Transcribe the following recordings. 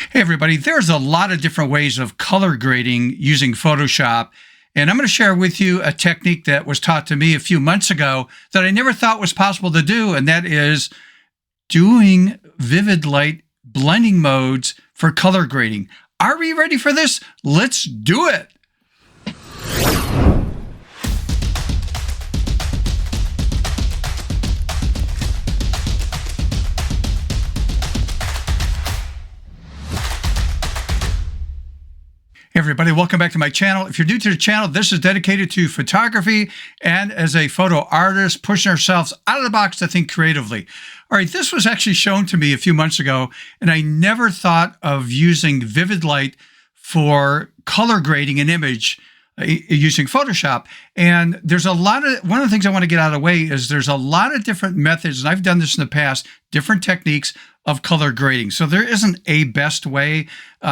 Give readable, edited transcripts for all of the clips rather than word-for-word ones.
Hey everybody, there's a lot of different ways of color grading using Photoshop, and I'm going to share with you a technique that was taught to me a few months ago that I never thought was possible to do, and that is doing vivid light blending modes for color grading. Are we ready for this? Let's do it. Hey everybody, welcome back to my channel. If you're new to the channel, this is dedicated to photography and as a photo artist, pushing ourselves out of the box to think creatively. All right, this was actually shown to me a few months ago, and I never thought of using vivid light for color grading an image using Photoshop. And there's one of the things I want to get out of the way is there's a lot of different methods, and I've done this in the past, different techniques of color grading. So there isn't a best way.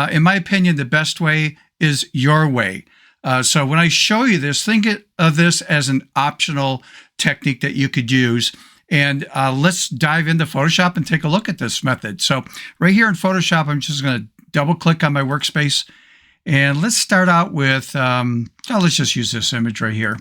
In my opinion, the best way is your way. So when I show you this, think of this as an optional technique that you could use. And let's dive into Photoshop and take a look at this method. So right here in Photoshop, I'm just going to double click on my workspace. And let's start out with, let's just use this image right here.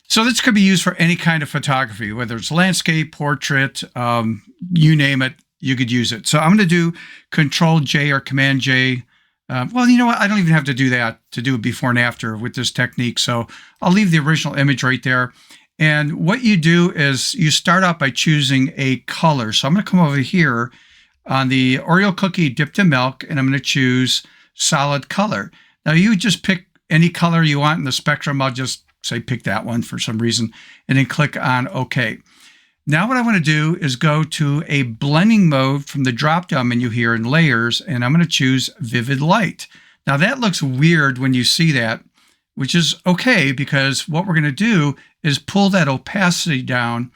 So this could be used for any kind of photography, whether it's landscape, portrait, you name it, you could use it. So I'm going to do Control J or Command J. Well, you know what? I don't even have to do that to do it before and after with this technique. So I'll leave the original image right there. And what you do is you start out by choosing a color. So I'm going to come over here on the Oreo cookie dipped in milk, and I'm going to choose solid color. Now you just pick any color you want in the spectrum. I'll just say pick that one for some reason, and then click on OK. Now what I want to do is go to a blending mode from the drop-down menu here in Layers, and I'm going to choose Vivid Light. Now that looks weird when you see that, which is okay, because what we're going to do is pull that opacity down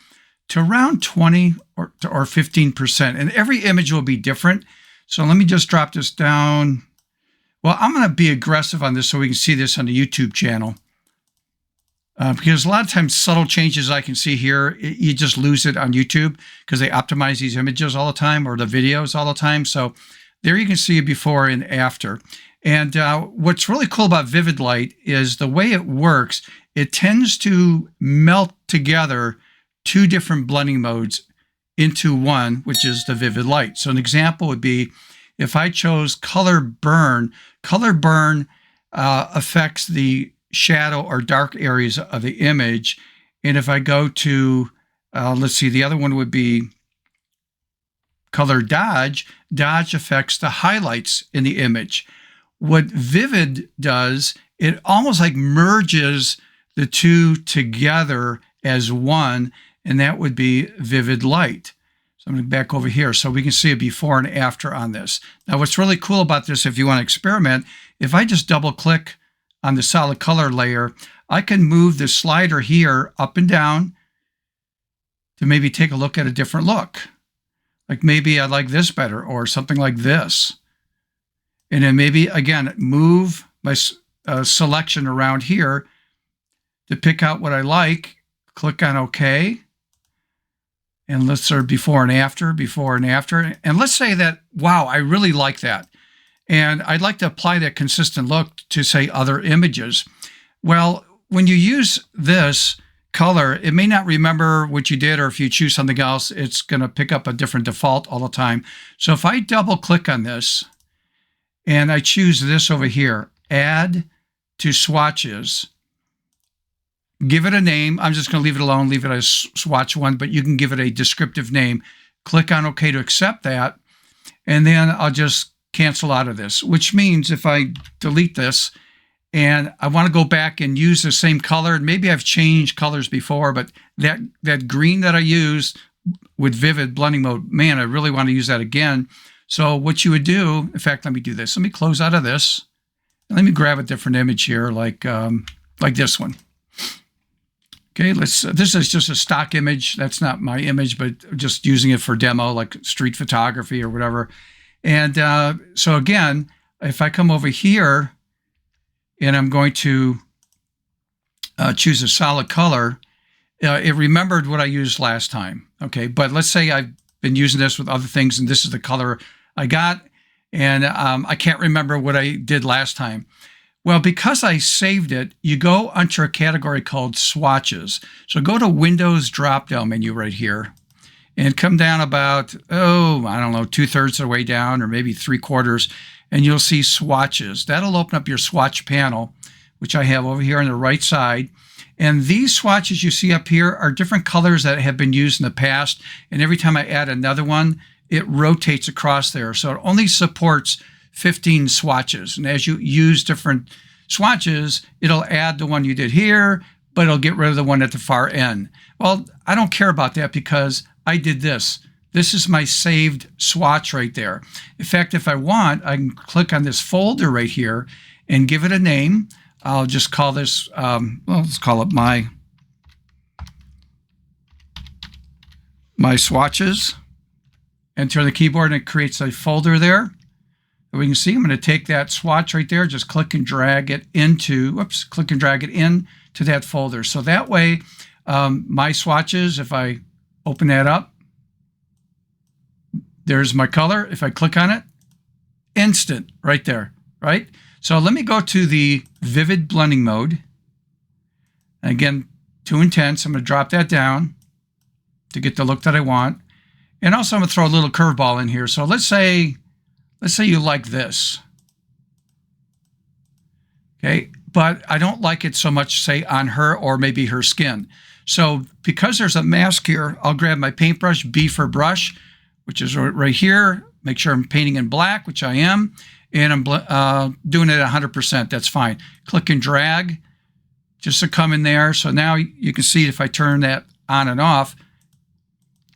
to around 20 or 15%, and every image will be different. So let me just drop this down. Well, I'm going to be aggressive on this so we can see this on the YouTube channel. Because a lot of times subtle changes I can see here, you just lose it on YouTube because they optimize these images all the time or the videos all the time. So there you can see before and after. And what's really cool about Vivid Light is the way it works, it tends to melt together two different blending modes into one, which is the Vivid Light. So an example would be if I chose Color Burn affects the shadow or dark areas of the image. And if I go to, let's see, the other one would be Color Dodge affects the highlights in the image. What Vivid does, it almost like merges the two together as one, and that would be Vivid Light. So I'm going to back over here so we can see a before and after on this. Now what's really cool about this, if you want to experiment, if I just double click on the solid color layer, I can move the slider here up and down to maybe take a look at a different look. Like maybe I like this better or something like this. And then maybe, again, move my selection around here to pick out what I like. Click on OK. And let's sort of before and after. And let's say that, wow, I really like that. And I'd like to apply that consistent look to, say, other images. Well, when you use this color, it may not remember what you did, or if you choose something else, it's going to pick up a different default all the time. So if I double click on this and I choose this over here, Add to Swatches, give it a name. I'm just going to leave it alone, leave it as Swatch 1, but you can give it a descriptive name. Click on OK to accept that. And then I'll just cancel out of this, which means if I delete this and I want to go back and use the same color, and maybe I've changed colors before, but that green that I used with Vivid blending mode, man, I really want to use that again. So what you would do, in fact, let me do this. Let me close out of this. And let me grab a different image here, like this one. Okay, this is just a stock image. That's not my image, but just using it for demo, like street photography or whatever. And so again, if I come over here and I'm going to choose a solid color, it remembered what I used last time. Okay, but let's say I've been using this with other things and this is the color I got. And I can't remember what I did last time. Well, because I saved it, you go under a category called swatches. So go to Windows drop-down menu right here and come down about, I don't know, 2/3 of the way down or maybe 3/4, and you'll see swatches. That'll open up your swatch panel, which I have over here on the right side. And these swatches you see up here are different colors that have been used in the past. And every time I add another one, it rotates across there. So it only supports 15 swatches. And as you use different swatches, it'll add the one you did here, but it'll get rid of the one at the far end. Well, I don't care about that because I did this. This is my saved swatch right there. In fact, if I want, I can click on this folder right here and give it a name. I'll just call this, let's call it my swatches. Enter the keyboard and it creates a folder there. And we can see I'm going to take that swatch right there, just click and drag it into, click and drag it into that folder. So that way, my swatches, if I open that up, there's my color. If I click on it, instant right there, right? So let me go to the vivid blending mode. Again, too intense. I'm going to drop that down to get the look that I want. And also I'm going to throw a little curveball in here. So let's say you like this. Okay, but I don't like it so much, say, on her or maybe her skin. So because there's a mask here, I'll grab my paintbrush, B for brush, which is right here. Make sure I'm painting in black, which I am. And I'm doing it at 100%. That's fine. Click and drag just to come in there. So now you can see if I turn that on and off.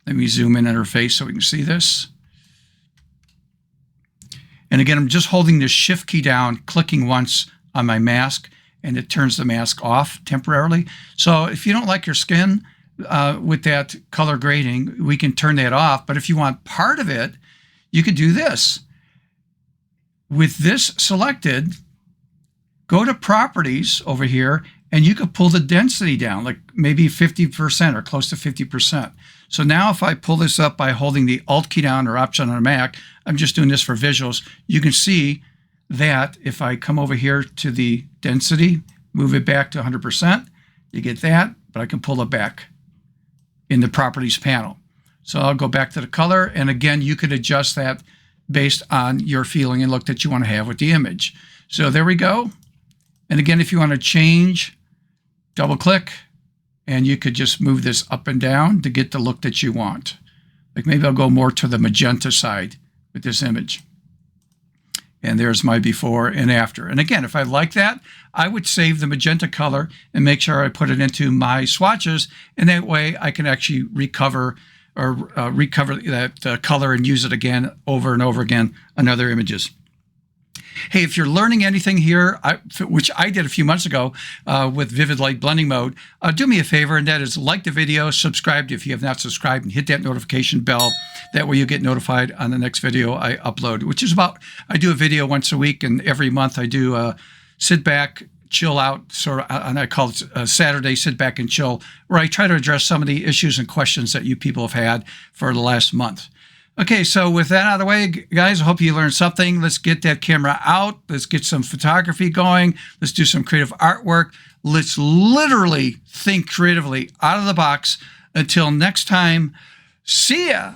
Let me zoom in on her face so we can see this. And again, I'm just holding the shift key down, clicking once on my mask, and it turns the mask off temporarily. So if you don't like your skin with that color grading, we can turn that off. But if you want part of it, you could do this. With this selected, go to properties over here, and you could pull the density down, like maybe 50% or close to 50%. So now if I pull this up by holding the Alt key down or Option on a Mac, I'm just doing this for visuals, you can see that if I come over here to the density, move it back to 100%, you get that, but I can pull it back in the properties panel. So I'll go back to the color, and again, you could adjust that based on your feeling and look that you want to have with the image. So there we go. And again, if you want to change, double click, and you could just move this up and down to get the look that you want. Like maybe I'll go more to the magenta side with this image. And there's my before and after. And again, if I like that, I would save the magenta color and make sure I put it into my swatches. And that way I can actually recover that color and use it again over and over again on other images. Hey, if you're learning anything here, which I did a few months ago with Vivid Light Blending Mode, do me a favor, and that is like the video, subscribe if you have not subscribed, and hit that notification bell. That way you get notified on the next video I upload, which is I do a video once a week, and every month I do a sit back, chill out, and I call it Saturday Sit Back and Chill, where I try to address some of the issues and questions that you people have had for the last month. Okay, so with that out of the way, guys, I hope you learned something. Let's get that camera out. Let's get some photography going. Let's do some creative artwork. Let's literally think creatively out of the box. Until next time, see ya.